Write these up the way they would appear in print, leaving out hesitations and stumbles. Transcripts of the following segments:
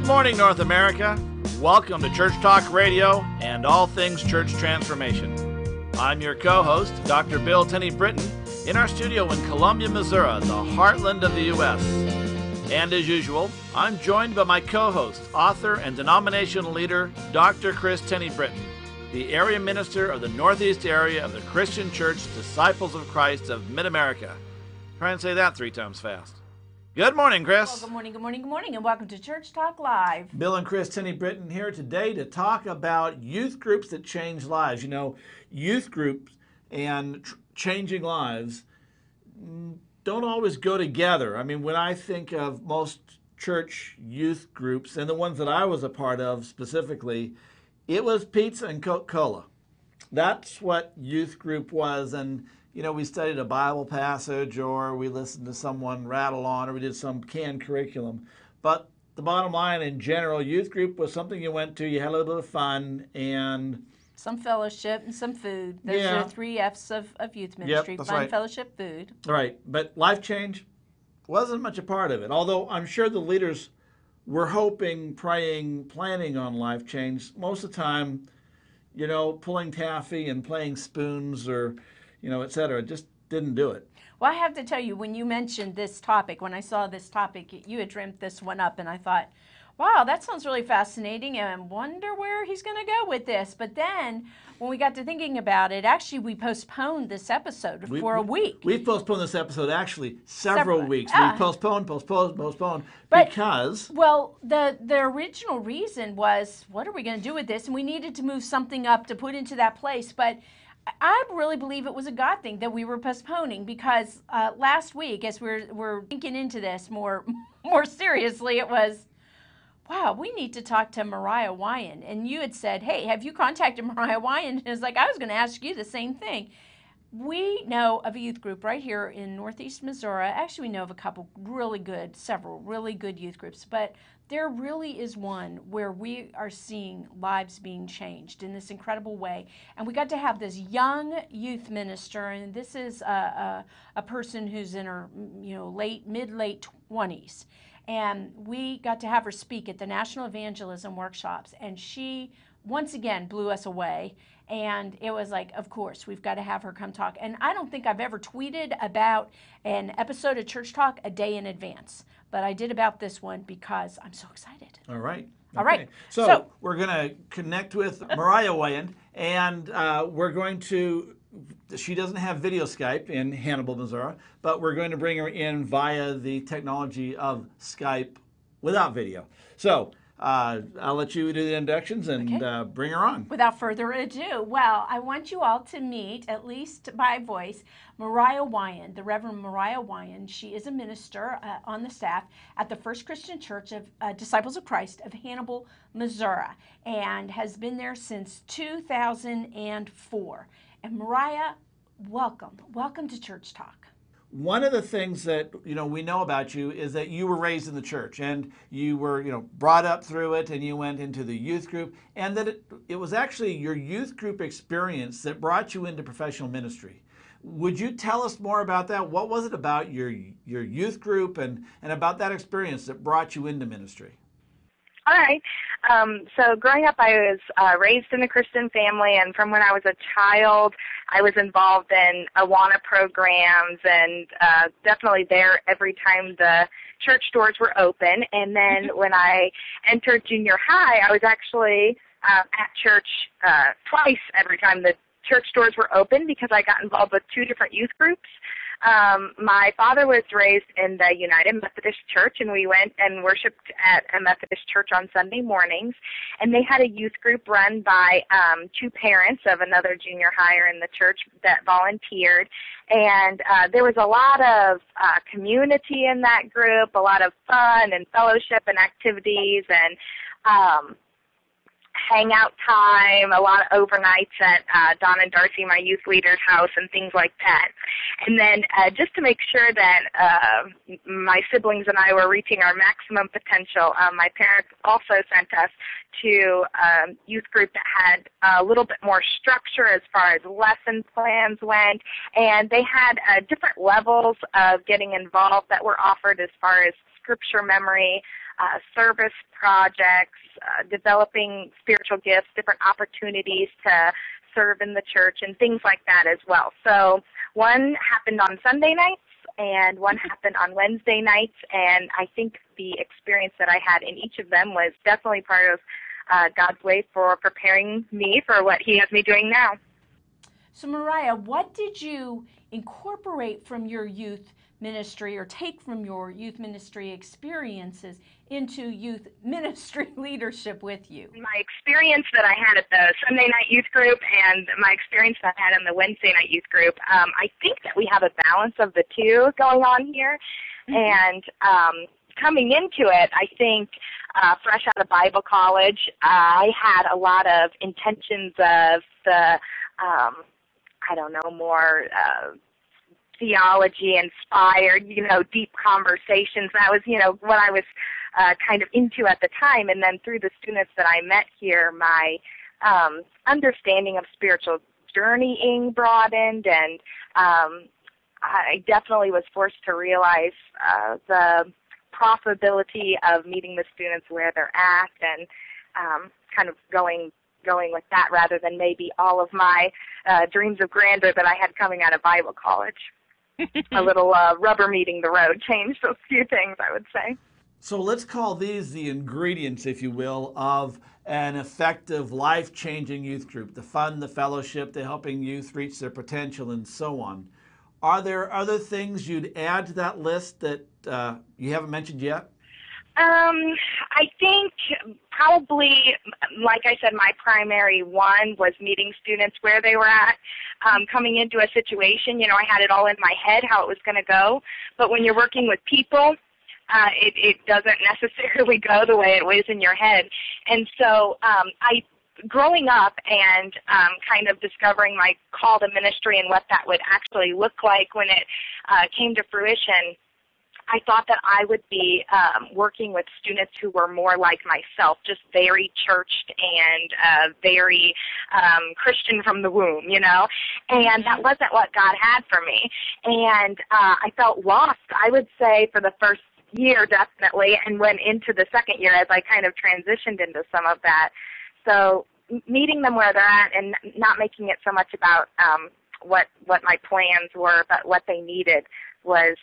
Good morning, North America. Welcome to Church Talk Radio and all things church transformation. I'm your co-host, Dr. Bill Tenney Britton, in our studio in Columbia, Missouri, the heartland of the U.S. And as usual, I'm joined by my co-host, author and denominational leader, Dr. Kris Tenney Britton, the area minister of the Northeast area of the Christian Church Disciples of Christ of Mid-America. Try and say that 3 times fast. Good morning, Kris. Well, good morning, and welcome to Church Talk Live. Bill and Kris Tenney Britton here today to talk about youth groups that change lives. You know, youth groups and changing lives don't always go together. I mean, when I think of most church youth groups, and the ones that I was a part of specifically, it was pizza and Coca-Cola. That's what youth group was, and you know, we studied a Bible passage, or we listened to someone rattle on, or we did some canned curriculum. But the bottom line, in general, youth group was something you went to, you had a little bit of fun, and some fellowship and some food. Those are 3 F's of youth ministry. Yep, fun, right. Fellowship, food. Right, but life change wasn't much a part of it. Although I'm sure the leaders were hoping, praying, planning on life change. Most of the time, you know, pulling taffy and playing spoons or, you know, et cetera, just didn't do it. Well, I have to tell you, when you mentioned this topic, when I saw this topic, you had dreamt this one up, and I thought, wow, that sounds really fascinating, and I wonder where he's going to go with this. But then, when we got to thinking about it, actually, we postponed this episode for a week. We've postponed this episode, actually, several weeks. We postponed, because... Well, the original reason was, what are we going to do with this? And we needed to move something up to put into that place, but I really believe it was a God thing that we were postponing, because last week, as we're thinking into this more seriously, it was, wow, we need to talk to Mariah Weyand. And you had said, hey, have you contacted Mariah Weyand? And it was like, I was going to ask you the same thing. We know of a youth group right here in Northeast Missouri. Actually, we know of several really good youth groups, but there really is one where we are seeing lives being changed in this incredible way. And we got to have this young youth minister, and this is a person who's in her mid-late 20s. And we got to have her speak at the National Evangelism Workshops, and she once again blew us away. And it was like, of course, we've got to have her come talk. And I don't think I've ever tweeted about an episode of Church Talk a day in advance, but I did about this one because I'm so excited. All right. All right. So we're going to connect with Mariah Weyand, and we're going to, she doesn't have video Skype in Hannibal, Missouri, but we're going to bring her in via the technology of Skype without video. So I'll let you do the introductions and bring her on. Without further ado, well, I want you all to meet, at least by voice, Mariah Weyand, the Reverend Mariah Weyand. She is a minister on the staff at the First Christian Church of Disciples of Christ of Hannibal, Missouri, and has been there since 2004. And Mariah, welcome to Church Talk. One of the things that, you know, we know about you is that you were raised in the church, and you were, you know, brought up through it, and you went into the youth group, and that it was actually your youth group experience that brought you into professional ministry. Would you tell us more about that? What was it about your youth group and about that experience that brought you into ministry? All right. So growing up, I was raised in a Christian family, and from when I was a child, I was involved in Awana programs, and definitely there every time the church doors were open. And then when I entered junior high, I was actually at church twice every time the church doors were open, because I got involved with 2 different youth groups. My father was raised in the United Methodist Church, and we went and worshiped at a Methodist church on Sunday mornings. And they had a youth group run by 2 parents of another junior higher in the church that volunteered. And there was a lot of community in that group, a lot of fun and fellowship and activities, and hangout time, a lot of overnights at Don and Darcy, my youth leader's house, and things like that. And then just to make sure that my siblings and I were reaching our maximum potential, my parents also sent us to a youth group that had a little bit more structure as far as lesson plans went, and they had different levels of getting involved that were offered as far as scripture memory, service projects, developing spiritual gifts, different opportunities to serve in the church, and things like that as well. So one happened on Sunday nights, and one happened on Wednesday nights, and I think the experience that I had in each of them was definitely part of God's way for preparing me for what He has me doing now. So Mariah, what did you incorporate from your youth ministry or take from your youth ministry experiences into youth ministry leadership with you? My experience that I had at the Sunday night youth group and my experience that I had in the Wednesday night youth group, I think that we have a balance of the two going on here. And coming into it, I think fresh out of Bible college, I had a lot of intentions of the, more theology inspired, deep conversations. That was, what I was kind of into at the time. And then through the students that I met here, my understanding of spiritual journeying broadened, and I definitely was forced to realize the profitability of meeting the students where they're at, and kind of going with that rather than maybe all of my dreams of grandeur that I had coming out of Bible college. A little rubber meeting the road changed those few things, I would say. So let's call these the ingredients, if you will, of an effective, life-changing youth group: the fun, the fellowship, the helping youth reach their potential, and so on. Are there other things you'd add to that list that you haven't mentioned yet? I think probably, like I said, my primary one was meeting students where they were at. Coming into a situation, I had it all in my head how it was going to go. But when you're working with people, it doesn't necessarily go the way it was in your head. And so growing up and kind of discovering my call to ministry and what that would actually look like when it came to fruition, I thought that I would be working with students who were more like myself, just very churched and very Christian from the womb, and that wasn't what God had for me. And I felt lost, I would say, for the first year definitely, and went into the second year as I kind of transitioned into some of that. So meeting them where they're at and not making it so much about what my plans were, but what they needed was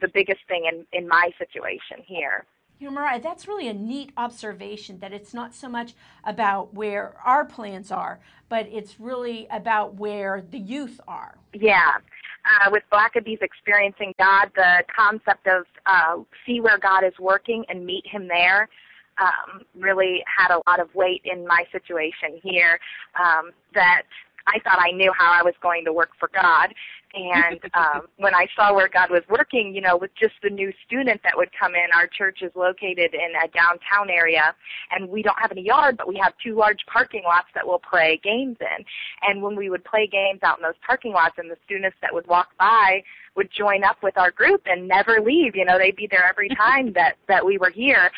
the biggest thing in my situation here. Mariah, that's really a neat observation, that it's not so much about where our plans are, but it's really about where the youth are. Yeah. With Blackaby's experiencing God, the concept of see where God is working and meet Him there really had a lot of weight in my situation here, that I thought I knew how I was going to work for God. And when I saw where God was working, with just the new student that would come in, our church is located in a downtown area, and we don't have any yard, but we have 2 large parking lots that we'll play games in. And when we would play games out in those parking lots, and the students that would walk by would join up with our group and never leave, they'd be there every time that we were here.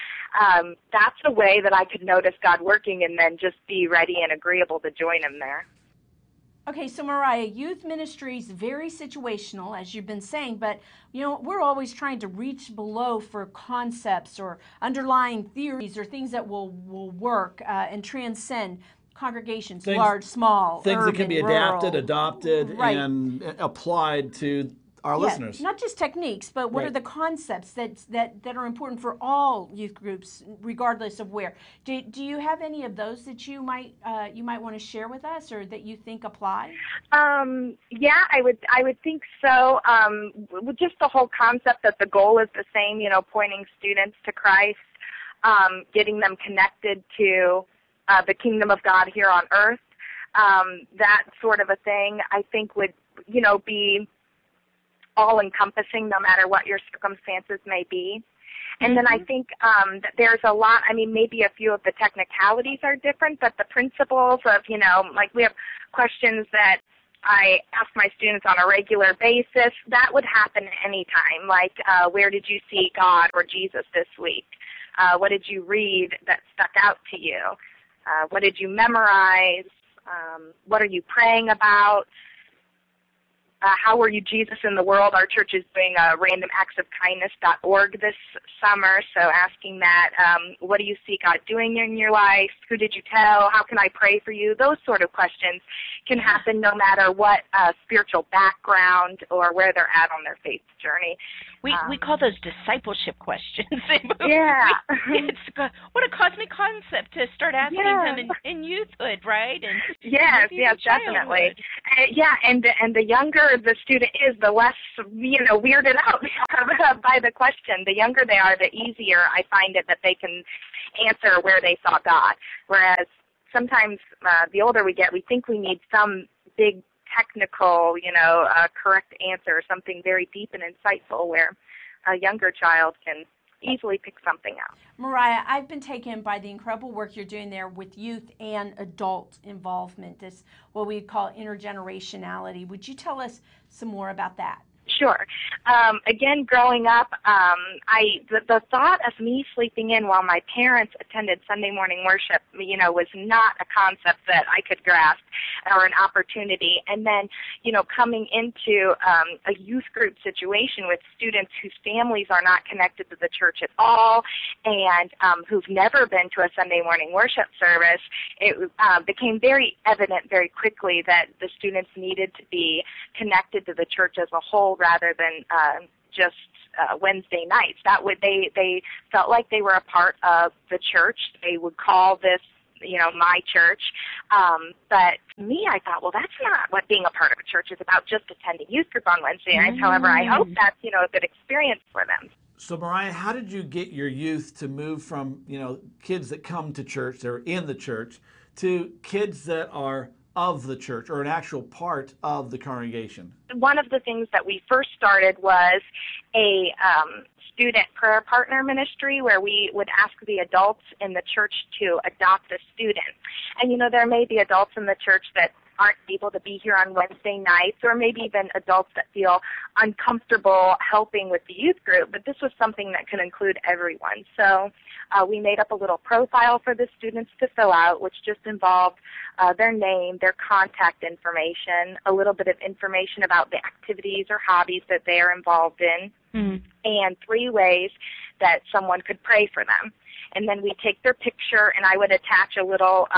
That's the way that I could notice God working and then just be ready and agreeable to join Him there. Okay, so Mariah, youth ministry is very situational, as you've been saying, but we're always trying to reach below for concepts or underlying theories or things that will work and transcend congregations, large, small, things urban, that can be rural, adapted, adopted, right, and applied to our listeners. Not just techniques, but what are the concepts that are important for all youth groups, regardless of where. Do you have any of those that you might want to share with us, or that you think apply? Yeah, I would think so. Just the whole concept that the goal is the same, pointing students to Christ, getting them connected to the kingdom of God here on earth. That sort of a thing, I think, would be all-encompassing no matter what your circumstances may be. And then I think that there's a lot, maybe a few of the technicalities are different, but the principles of, like we have questions that I ask my students on a regular basis. That would happen anytime, like where did you see God or Jesus this week? What did you read that stuck out to you? What did you memorize? What are you praying about? how were you, Jesus, in the world? Our church is doing randomacsofkindness.org this summer, so asking that, what do you see God doing in your life? Who did you tell? How can I pray for you? Those sort of questions can happen no matter what spiritual background or where they're at on their faith journey. We call those discipleship questions. Yeah. What a cosmic concept to start asking them in youthhood, right? And yes, definitely. And the younger the student is, the less, weirded out by the question. The younger they are, the easier I find it that they can answer where they saw God. Whereas sometimes the older we get, we think we need some big technical, correct answer, something very deep and insightful, where a younger child can easily pick something out. Mariah, I've been taken by the incredible work you're doing there with youth and adult involvement, this what we call intergenerationality. Would you tell us some more about that? Sure. Again, growing up, the thought of me sleeping in while my parents attended Sunday morning worship, was not a concept that I could grasp or an opportunity. And then, coming into a youth group situation with students whose families are not connected to the church at all and who've never been to a Sunday morning worship service, it became very evident very quickly that the students needed to be connected to the church as a whole rather than just Wednesday nights. They felt like they were a part of the church. They would call this, my church. But to me, I thought, well, that's not what being a part of a church is about, just attending youth group on Wednesday nights. However, I hope that's, a good experience for them. So, Mariah, how did you get your youth to move from, kids that come to church, they're in the church, to kids that are of the church or an actual part of the congregation? One of the things that we first started was a student prayer partner ministry where we would ask the adults in the church to adopt a student. And, there may be adults in the church that aren't able to be here on Wednesday nights, or maybe even adults that feel uncomfortable helping with the youth group, but this was something that could include everyone. So we made up a little profile for the students to fill out, which just involved their name, their contact information, a little bit of information about the activities or hobbies that they are involved in, and 3 ways that someone could pray for them. And then we take their picture, and I would attach a little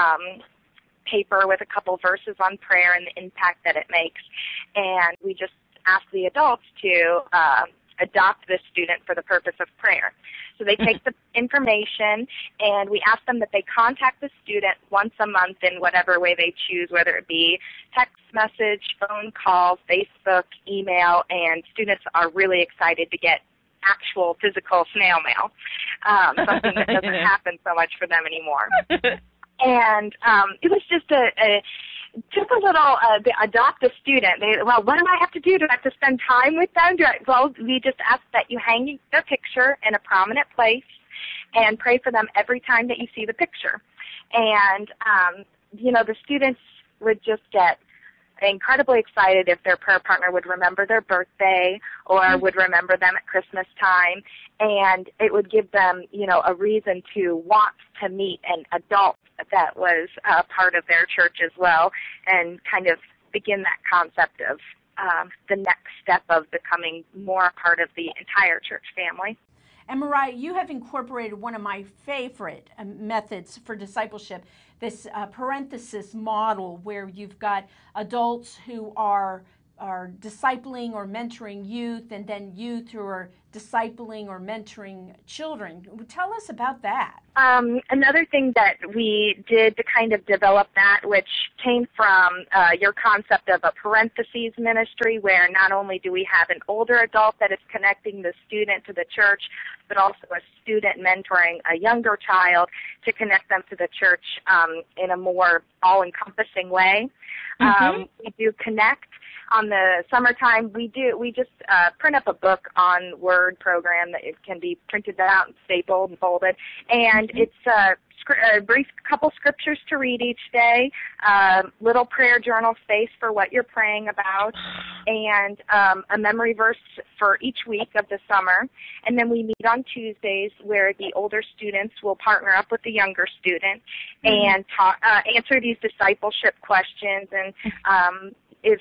paper with a couple verses on prayer and the impact that it makes. And we just ask the adults to adopt this student for the purpose of prayer. So they take the information, and we ask them that they contact the student once a month in whatever way they choose, whether it be text message, phone call, Facebook, email, and students are really excited to get actual physical snail mail, something that doesn't happen so much for them anymore. And it was just just a little adopt a student. Well, what do I have to do? Do I have to spend time with them? Well, we just ask that you hang their picture in a prominent place and pray for them every time that you see the picture. And, the students would just get incredibly excited if their prayer partner would remember their birthday or would remember them at Christmas time, and it would give them, a reason to want to meet an adult that was part of their church as well, and kind of begin that concept of the next step of becoming more a part of the entire church family. And Mariah, you have incorporated one of my favorite methods for discipleship, this parenthesis model where you've got adults who are discipling or mentoring youth, and then youth who are discipling or mentoring children. Tell us about that. Another thing that we did to kind of develop that, which came from your concept of a parentheses ministry, where not only do we have an older adult that is connecting the student to the church, but also a student mentoring a younger child to connect them to the church in a more all-encompassing way. We do connect. On the summertime, we just print up a book on Word program that it can be printed out and stapled and folded, and it's a brief couple scriptures to read each day, little prayer journal space for what you're praying about, and a memory verse for each week of the summer. And then we meet on Tuesdays where the older students will partner up with the younger student and answer these discipleship questions and if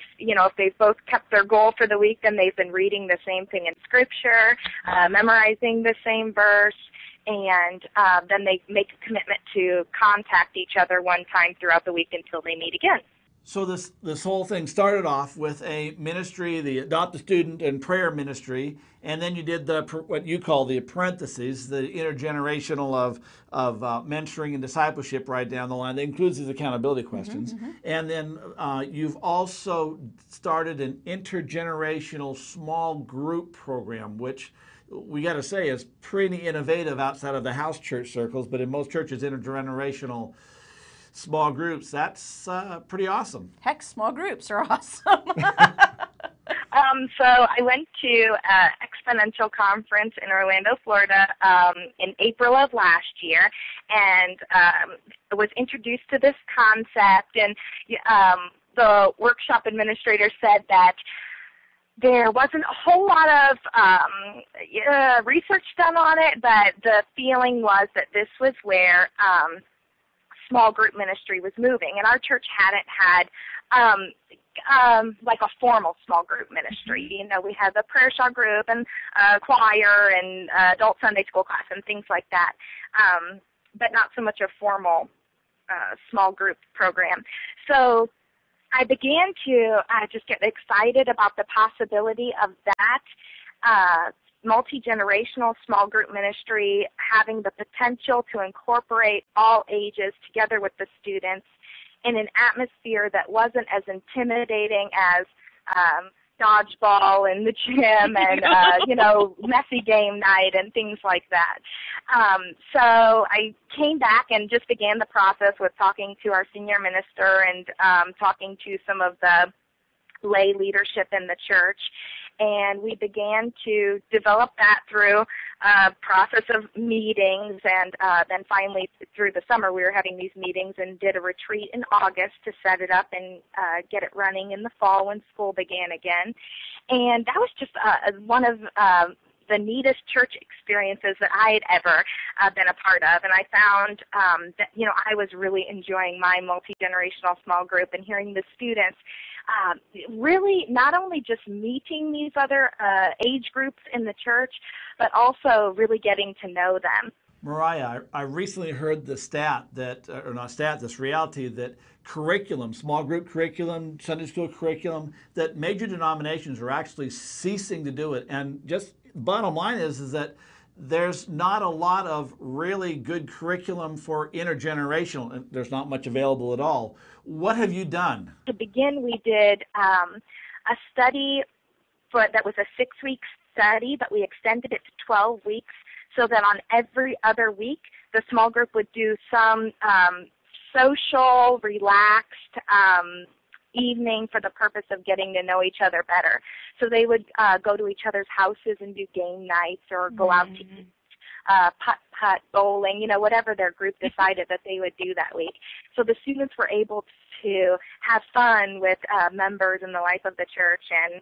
they've both kept their goal for the week, then they've been reading the same thing in Scripture, memorizing the same verse, and then they make a commitment to contact each other one time throughout the week until they meet again. So this whole thing started off with a ministry, the Adopt a Student and prayer ministry, and then you did what you call the parentheses, the intergenerational of mentoring and discipleship right down the line. That includes these accountability questions. And then you've also started an intergenerational small group program, which we got to say is pretty innovative outside of the house church circles, but in most churches, intergenerational small groups, that's pretty awesome. Heck, small groups are awesome. So I went to an exponential conference in Orlando, Florida in April of last year, and was introduced to this concept, and the workshop administrator said that there wasn't a whole lot of research done on it, but the feeling was that this was where small group ministry was moving, and our church hadn't had like a formal small group ministry. We had the prayer shawl group and choir and adult Sunday school class and things like that, but not so much a formal small group program. So I began to just get excited about the possibility of that multi-generational small group ministry having the potential to incorporate all ages together with the students in an atmosphere that wasn't as intimidating as dodgeball in the gym and, messy game night and things like that. So I came back and just began the process with talking to our senior minister and talking to some of the lay leadership in the church. And we began to develop that through a process of meetings, and then finally through the summer we were having these meetings and did a retreat in August to set it up and get it running in the fall when school began again. And that was just one of the neatest church experiences that I had ever been a part of. And I found that, I was really enjoying my multi-generational small group and hearing the students really not only just meeting these other age groups in the church, but also really getting to know them. Mariah, I recently heard the this reality that curriculum, small group curriculum, Sunday school curriculum, that major denominations are actually ceasing to do it. And just bottom line is that there's not a lot of really good curriculum for intergenerational, and there's not much available at all. What have you done? To begin, we did a study that was a 6-week study, but we extended it to 12 weeks so that on every other week, the small group would do some social, relaxed evening for the purpose of getting to know each other better. So they would go to each other's houses and do game nights or go out to eat, putt-putt, bowling, whatever their group decided that they would do that week. So the students were able to have fun with members in the life of the church, and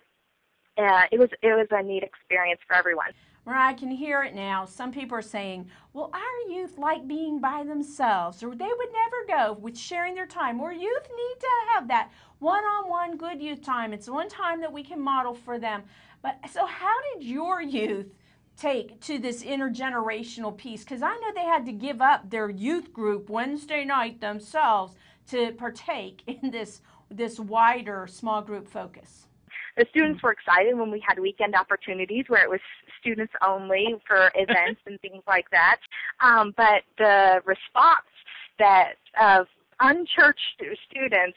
it was a neat experience for everyone. Mariah, I can hear it now. Some people are saying, well, our youth like being by themselves, or they would never go with sharing their time. Or youth need to have that one-on-one good youth time. It's one time that we can model for them. But so how did your youth take to this intergenerational piece? Because I know they had to give up their youth group Wednesday night themselves to partake in this wider small group focus. The students were excited when we had weekend opportunities where it was students only for events and things like that. But the response that of unchurched students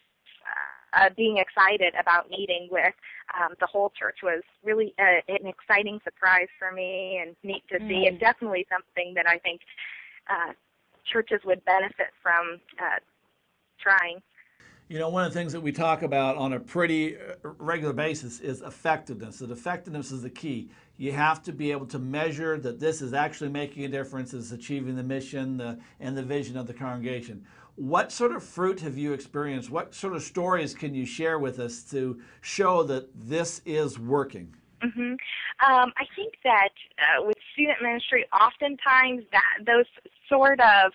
being excited about meeting with the whole church was really an exciting surprise for me and neat to see, and definitely something that I think churches would benefit from trying. One of the things that we talk about on a pretty regular basis is effectiveness. That effectiveness is the key. You have to be able to measure that this is actually making a difference, is achieving the mission and the vision of the congregation. What sort of fruit have you experienced? What sort of stories can you share with us to show that this is working? I think that with student ministry, oftentimes those sort of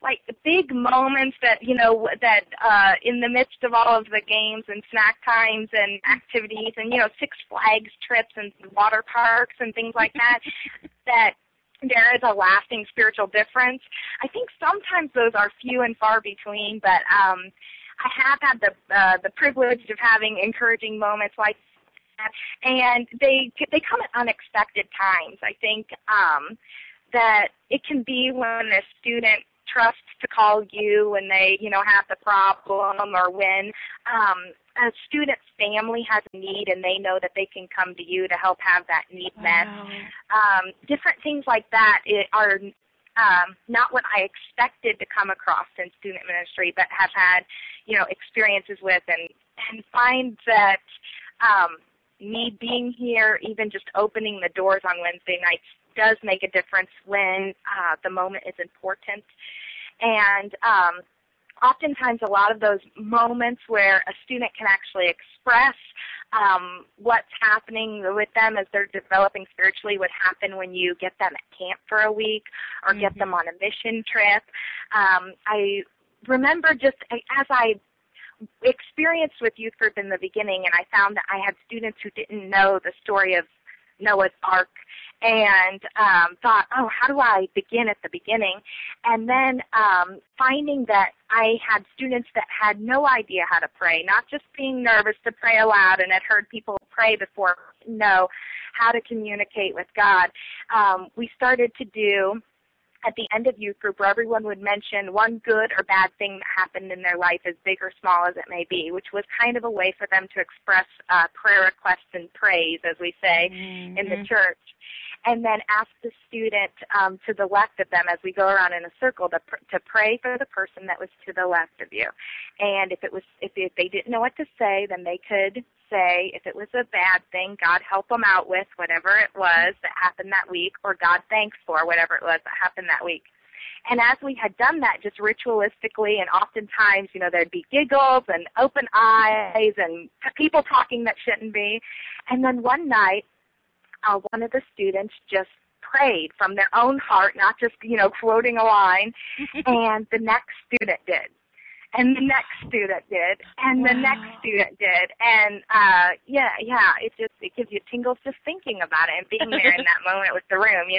like big moments that, in the midst of all of the games and snack times and activities and, Six Flags trips and water parks and things like that, that there is a lasting spiritual difference. I think sometimes those are few and far between, but I have had the privilege of having encouraging moments like that, and they come at unexpected times. I think that it can be when a student trusts to call you when they, have the problem, or when a student's family has a need and they know that they can come to you to help have that need met. Different things like that are not what I expected to come across in student ministry, but have had, experiences with, and find that me being here, even just opening the doors on Wednesday nights, does make a difference when the moment is important. And oftentimes a lot of those moments where a student can actually express what's happening with them as they're developing spiritually would happen when you get them at camp for a week or get them on a mission trip. I remember just as I experienced with youth group in the beginning, and I found that I had students who didn't know the story of Noah's Ark, and thought, oh, how do I begin at the beginning? And then finding that I had students that had no idea how to pray, not just being nervous to pray aloud and had heard people pray before, know how to communicate with God. We started to do, at the end of youth group, where everyone would mention one good or bad thing that happened in their life, as big or small as it may be, which was kind of a way for them to express prayer requests and praise, as we say in the church. And then ask the student to the left of them, as we go around in a circle, to pray for the person that was to the left of you. And if they didn't know what to say, then they could say, if it was a bad thing, God help them out with whatever it was that happened that week, or God thanks for whatever it was that happened that week. And as we had done that just ritualistically, and oftentimes, there'd be giggles and open eyes and people talking that shouldn't be. And then one night, one of the students just prayed from their own heart, not just, quoting a line, and the next student did. And the next student did, and the next student did, and it gives you tingles just thinking about it and being there in that moment with the room,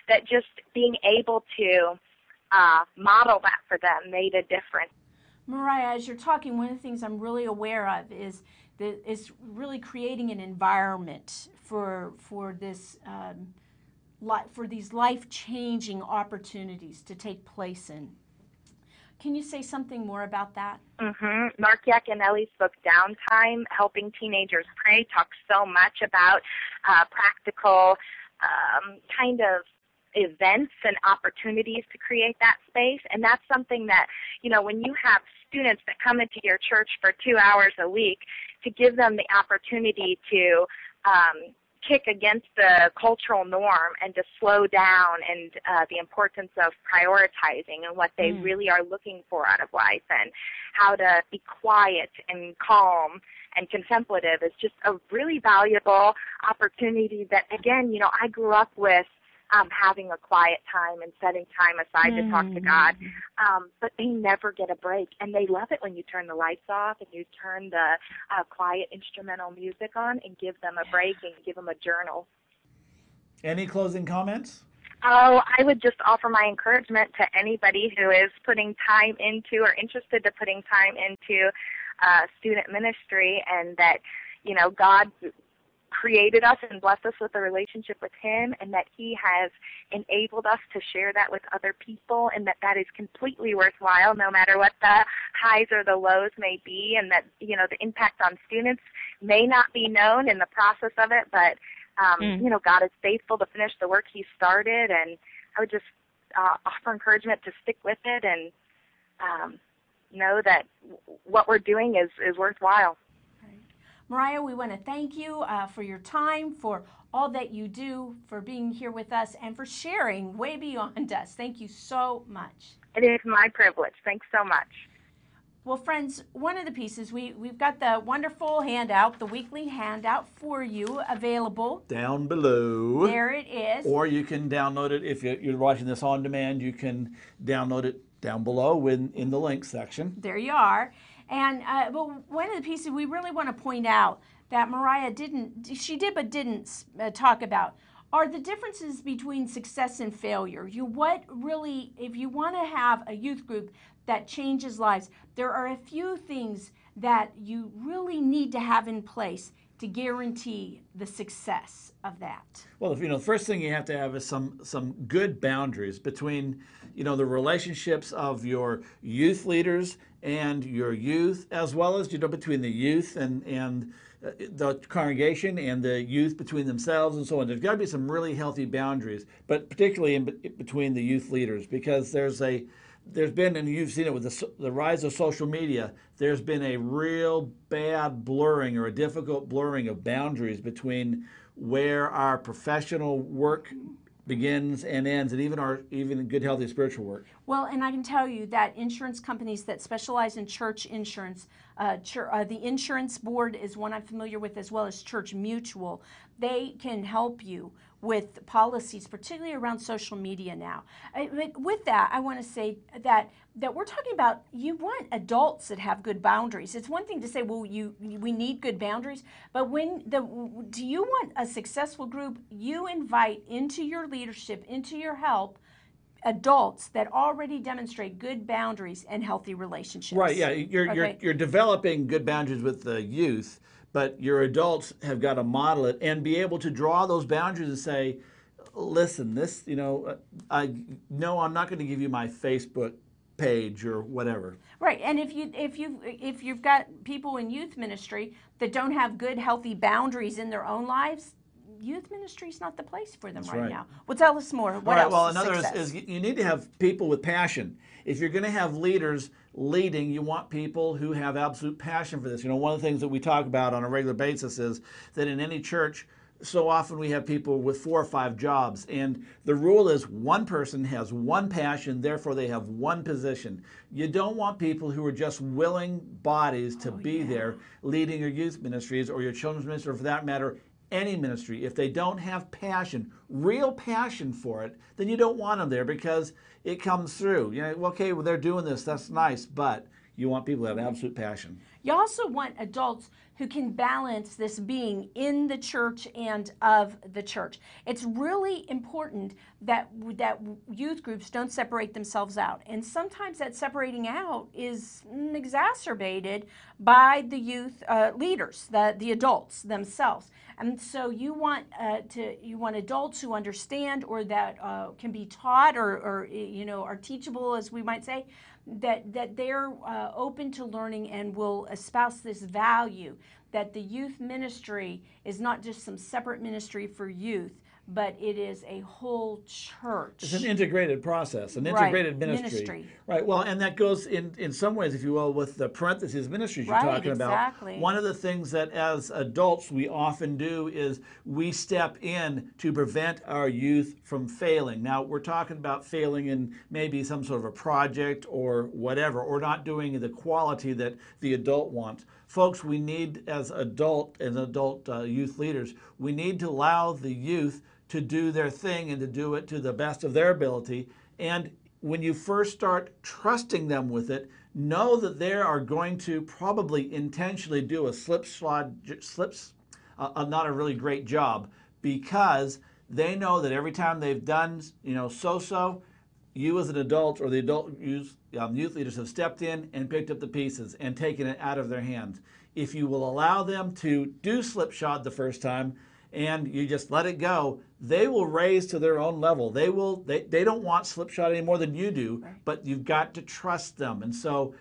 that just being able to model that for them made a difference. Mariah, as you're talking, one of the things I'm really aware of is really creating an environment for this for these life-changing opportunities to take place in. Can you say something more about that? Mark Yaconelli's book, Downtime, Helping Teenagers Pray, talks so much about practical kind of events and opportunities to create that space. And that's something that, when you have students that come into your church for 2 hours a week, to give them the opportunity to kick against the cultural norm and to slow down, and the importance of prioritizing and what they really are looking for out of life, and how to be quiet and calm and contemplative is just a really valuable opportunity that, again, I grew up with having a quiet time and setting time aside to talk to God, but they never get a break, and they love it when you turn the lights off and you turn the quiet instrumental music on and give them a break and give them a journal. Any closing comments? Oh, I would just offer my encouragement to anybody who is putting time into or interested in putting time into student ministry, and that, God created us and blessed us with a relationship with Him, and that He has enabled us to share that with other people, and that is completely worthwhile no matter what the highs or the lows may be, and that, the impact on students may not be known in the process of it, but, God is faithful to finish the work He started, and I would just offer encouragement to stick with it and know that what we're doing is worthwhile. Mariah, we want to thank you for your time, for all that you do, for being here with us, and for sharing way beyond us. Thank you so much. It is my privilege. Thanks so much. Well, friends, one of the pieces, we've got the wonderful handout, the weekly handout for you available. Down below. There it is. Or you can download it. If you're watching this on demand, you can download it down below in the link section. There you are. And but one of the pieces we really want to point out that Mariah didn't talk about are the differences between success and failure. If you want to have a youth group that changes lives, there are a few things that you really need to have in place to guarantee the success of that. Well, the first thing you have to have is some good boundaries between, the relationships of your youth leaders and your youth, as well as, between the youth and the congregation and the youth between themselves and so on. There's got to be some really healthy boundaries, but particularly between the youth leaders, because there's been, and you've seen it with the rise of social media, there's been a real bad blurring or a difficult blurring of boundaries between where our professional work begins and ends, and even good, healthy spiritual work. Well, and I can tell you that insurance companies that specialize in church insurance, the insurance board is one I'm familiar with, as well as Church Mutual. They can help you with policies, particularly around social media now. But with that, I want to say that we're talking about, you want adults that have good boundaries. It's one thing to say, well, we need good boundaries, but do you want a successful group? You invite into your leadership, into your help, adults that already demonstrate good boundaries and healthy relationships. Right, yeah, you're developing good boundaries with the youth, but your adults have got to model it and be able to draw those boundaries and say, listen, this, I'm not going to give you my Facebook page or whatever. Right, and if you've got people in youth ministry that don't have good, healthy boundaries in their own lives, youth ministry is not the place for them right now. Well, tell us more. What else? Well, another is you need to have people with passion. If you're going to have leaders leading, you want people who have absolute passion for this. One of the things that we talk about on a regular basis is that in any church, so often we have people with 4 or 5 jobs, and the rule is one person has one passion, therefore they have one position. You don't want people who are just willing bodies to be there leading your youth ministries or your children's ministry, or for that matter, any ministry. If they don't have passion, real passion for it, then you don't want them there, because it comes through. Okay, well, they're doing this, that's nice, but you want people to have absolute passion. You also want adults who can balance this being in the church and of the church. It's really important that youth groups don't separate themselves out. And sometimes that separating out is exacerbated by the youth leaders, the adults themselves. And so you want adults who understand, or that can be taught, or are teachable, as we might say, that they're open to learning and will espouse this value that the youth ministry is not just some separate ministry for youth, but it is a whole church. It's an integrated process, an integrated ministry. Right. Well, and that goes in some ways, if you will, with the parentheses ministries you're talking about. One of the things that as adults we often do is we step in to prevent our youth from failing. Now, we're talking about failing in maybe some sort of a project or whatever, or not doing the quality that the adult wants. Folks, we need, as adult youth leaders, we need to allow the youth to do their thing and to do it to the best of their ability. And when you first start trusting them with it, know that they are going to probably intentionally do a not a really great job, because they know that every time they've done, so-so, you as an adult or the adult youth leaders have stepped in and picked up the pieces and taken it out of their hands. If you will allow them to do slipshod the first time and you just let it go, they will raise to their own level. They don't want slipshod any more than you do, but you've got to trust them. And so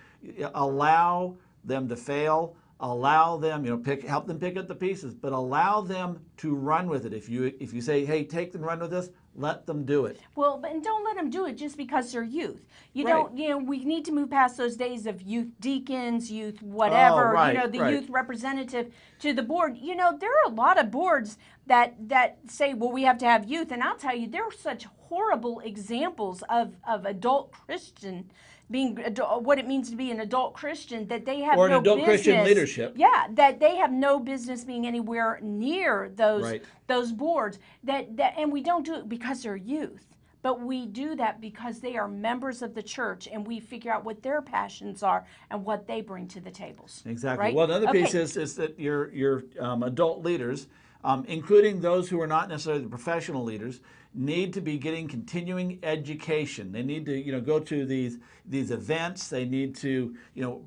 allow them to fail, allow them, help them pick up the pieces, but allow them to run with it. If you say, hey, take and run with this, let them do it. Well, but don't let them do it just because they're youth. We need to move past those days of youth deacons, youth whatever, youth representative to the board. There are a lot of boards that say, well, we have to have youth. And I'll tell you, there are such horrible examples of adult Christian being what it means to be an adult Christian, that they have an adult Christian leadership. Yeah, that they have no business being anywhere near those boards. And we don't do it because they're youth, But we do that because they are members of the church, and we figure out what their passions are and what they bring to the tables. Exactly. Right? Well, another piece Okay. is that your adult leaders, including those who are not necessarily the professional leaders, need to be getting continuing education. They need to, go to these events. They need to,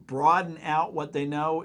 broaden out what they know.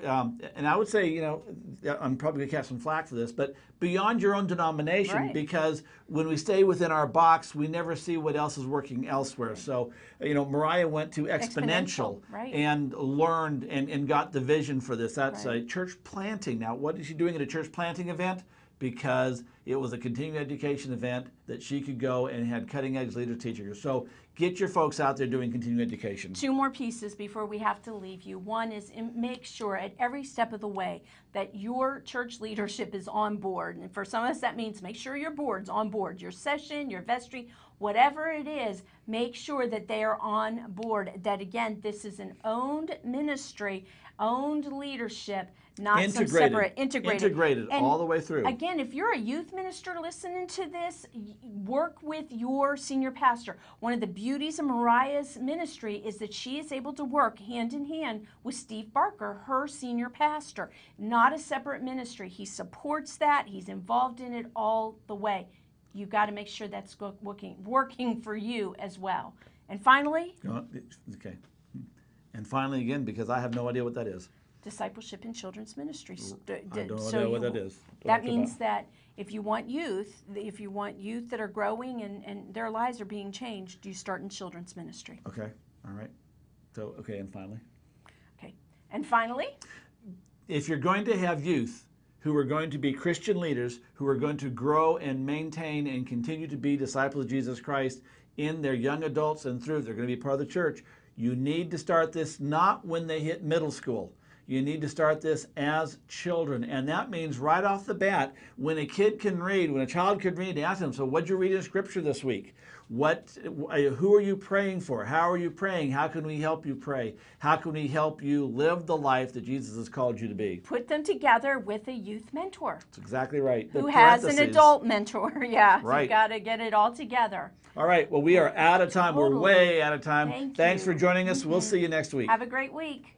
And I would say, I'm probably going to catch some flack for this, but beyond your own denomination, Right. because when we stay within our box, we never see what else is working elsewhere. So, Mariah went to Exponential right. and learned and got the vision for this. That's Right. a church planting. Now, what is she doing at a church planting event? Because it was a continuing education event that she could go and had cutting edge leaders teaching her. So get your folks out there doing continuing education. 2 more pieces before we have to leave you. One is make sure at every step of the way that your church leadership is on board. And for some of us, that means make sure your board's on board. Your session, your vestry, whatever it is, make sure that they are on board. That again, this is an owned ministry, owned leadership, not some separate, integrated And all the way through. Again, if you're a youth minister listening to this, work with your senior pastor. One of the beauties of Mariah's ministry is that she is able to work hand in hand with Steve Barker, her senior pastor, not a separate ministry. He supports that. He's involved in it all the way. You've got to make sure that's working for you as well. And finally, Okay. And finally, again, because I have no idea what that is. discipleship in children's ministries. I don't know what that is. That means that if you want youth that are growing and their lives are being changed, you start in children's ministry. Okay. All right. So, okay, and finally? Okay. And finally, If you're going to have youth who are going to be Christian leaders, who are going to grow and maintain and continue to be disciples of Jesus Christ in their young adults and through, they're going to be part of the church, you need to start this not when they hit middle school. You need to start this as children. And that means right off the bat, when a kid can read, when a child can read, ask them, so what'd you read in Scripture this week? Who are you praying for? How are you praying? How can we help you pray? How can we help you live the life that Jesus has called you to be? put them together with a youth mentor That's exactly right. who has an adult mentor. Yeah, Right. you got to get it all together. All right, well, we are out of time. We're Totally. way out of time. Thanks you. for joining us. We'll see you next week. Have a great week.